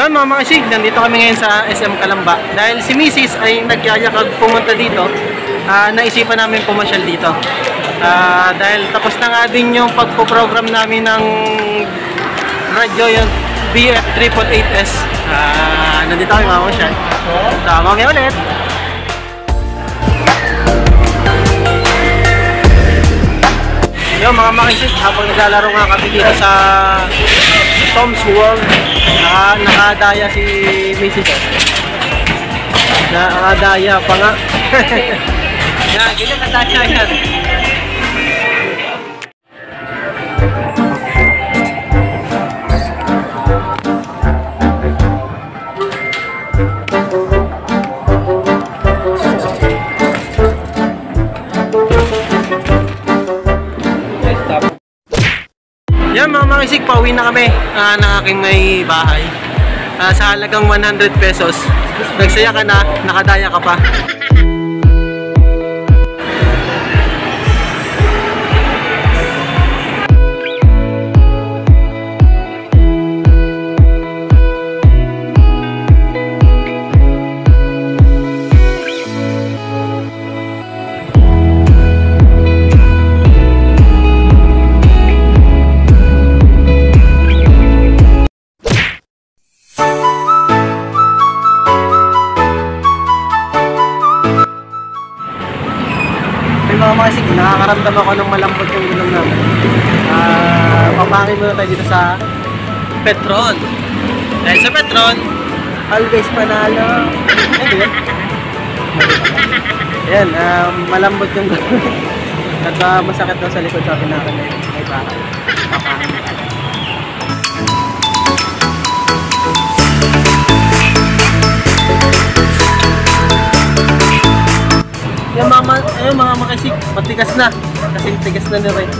Yun mga makisig, nandito kami ngayon sa SM Calamba. Dahil si Mrs. ay nagyayakag pumunta dito, naisipan namin pumasyal dito. Dahil tapos na nga din yung pagpo-program namin ng radyo, yung BF888S. Nandito kami mga masyal. Tama kami ulit. Yung mga makisig, habang naglalaro nga kami dito sa Tom's World, nakadaya si Mrs. Nakadaya pa nga. Yan, ganyan kadaya yan. Yan mga makisig, pauwi na kami ng aking may bahay. Sa halagang 100 pesos. Nagsaya ka na, nakadaya ka pa. Mga makisig, nakakaramdam ako ng malambot yung gulong namin. Papangin muna tayo dito sa Petron. Dahil sa Petron, always panalo. Ayan, malambot yung gulong. At masakit daw sa likod, sabi natin may bakal. Papangin muna. Yung mga makisig, matigas na. Kasing tigas na rin.